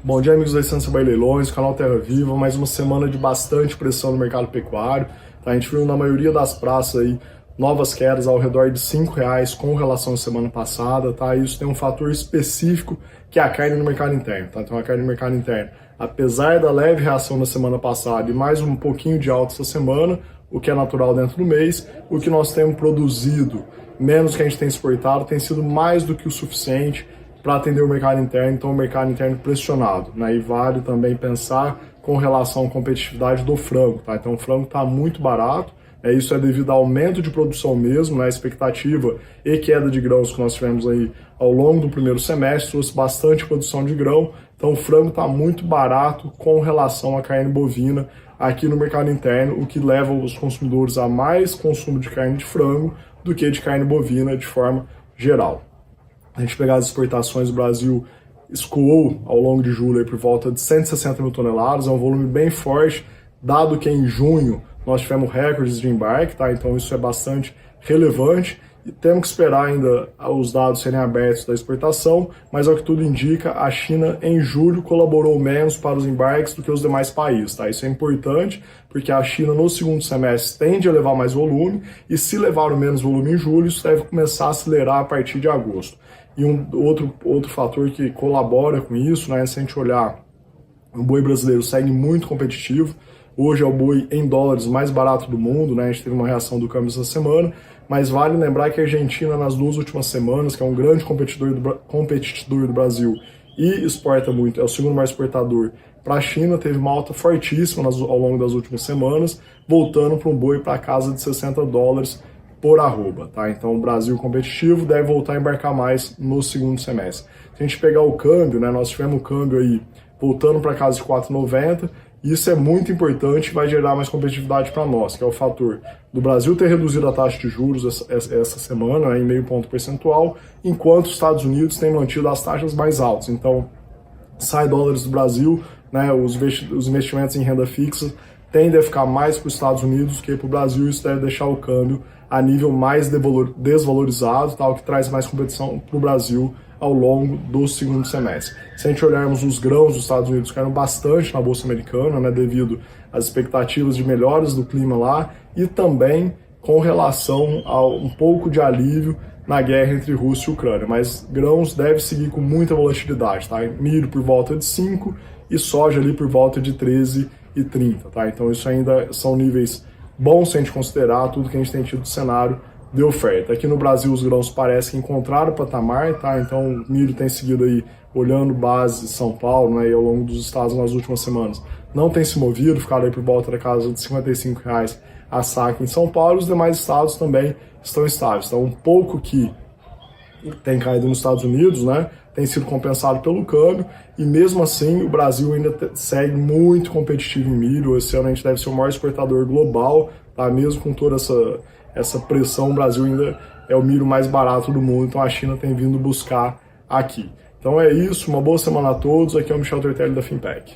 Bom dia, amigos da Essência by Leilões, canal Terra Viva, mais uma semana de bastante pressão no mercado pecuário. Tá? A gente viu na maioria das praças aí novas quedas ao redor de R$5 com relação à semana passada. Tá? Isso tem um fator específico que é a carne no mercado interno. Tá? Então a carne no mercado interno, apesar da leve reação na semana passada e mais um pouquinho de alta essa semana, o que é natural dentro do mês, o que nós temos produzido, menos que a gente tem exportado, tem sido mais do que o suficiente para atender o mercado interno, então o mercado interno pressionado, né? E vale também pensar com relação à competitividade do frango, tá? Então o frango está muito barato, isso é devido ao aumento de produção mesmo, né? A expectativa e queda de grãos que nós tivemos aí ao longo do primeiro semestre, trouxe bastante produção de grão, então o frango está muito barato com relação à carne bovina aqui no mercado interno, o que leva os consumidores a mais consumo de carne de frango do que de carne bovina de forma geral. A gente pegar as exportações, o Brasil escoou ao longo de julho aí por volta de 160 mil toneladas, é um volume bem forte, dado que em junho nós tivemos recordes de embarque, tá? Então isso é bastante relevante e temos que esperar ainda os dados serem abertos da exportação, mas ao que tudo indica, a China em julho colaborou menos para os embarques do que os demais países, tá? Isso é importante porque a China no segundo semestre tende a levar mais volume e se levar o menos volume em julho, isso deve começar a acelerar a partir de agosto. E outro fator que colabora com isso, né, se a gente olhar, o boi brasileiro segue muito competitivo, hoje é o boi em dólares mais barato do mundo, né, a gente teve uma reação do câmbio essa semana, mas vale lembrar que a Argentina nas 2 últimas semanas, que é um grande competidor do Brasil e exporta muito, é o segundo maior exportador para a China, teve uma alta fortíssima ao longo das últimas semanas, voltando para um boi para casa de $60 por arroba, tá? Então o Brasil competitivo deve voltar a embarcar mais no segundo semestre. Se a gente pegar o câmbio, né, nós tivemos o câmbio aí voltando para casa de 4,90, isso é muito importante e vai gerar mais competitividade para nós, que é o fator do Brasil ter reduzido a taxa de juros essa semana, né, em meio ponto percentual, enquanto os Estados Unidos têm mantido as taxas mais altas. Então sai dólares do Brasil, né, os investimentos em renda fixa tendem a ficar mais para os Estados Unidos que para o Brasil, isso deve deixar o câmbio a nível mais desvalorizado, tá, o que traz mais competição para o Brasil ao longo do segundo semestre. Se a gente olharmos os grãos dos Estados Unidos, caíram bastante na Bolsa Americana, né, devido às expectativas de melhoras do clima lá e também com relação a um pouco de alívio na guerra entre Rússia e Ucrânia. Mas grãos deve seguir com muita volatilidade, tá? Milho por volta de 5 e soja ali por volta de 13,30, tá? Então isso ainda são níveis bons se a gente considerar tudo que a gente tem tido do cenário de oferta. Aqui no Brasil os grãos parecem que encontraram o patamar, tá? Então o milho tem seguido aí olhando base de São Paulo, né, e ao longo dos estados nas últimas semanas. Não tem se movido, ficaram aí por volta da casa de R$55 a saca em São Paulo, os demais estados também estão estáveis. Então um pouco que tem caído nos Estados Unidos, né, tem sido compensado pelo câmbio, e mesmo assim o Brasil ainda segue muito competitivo em milho. Esse ano a gente deve ser o maior exportador global, tá? Mesmo com toda essa pressão, o Brasil ainda é o milho mais barato do mundo, então a China tem vindo buscar aqui. Então é isso, uma boa semana a todos, aqui é o Michel Tertelli da Finpack.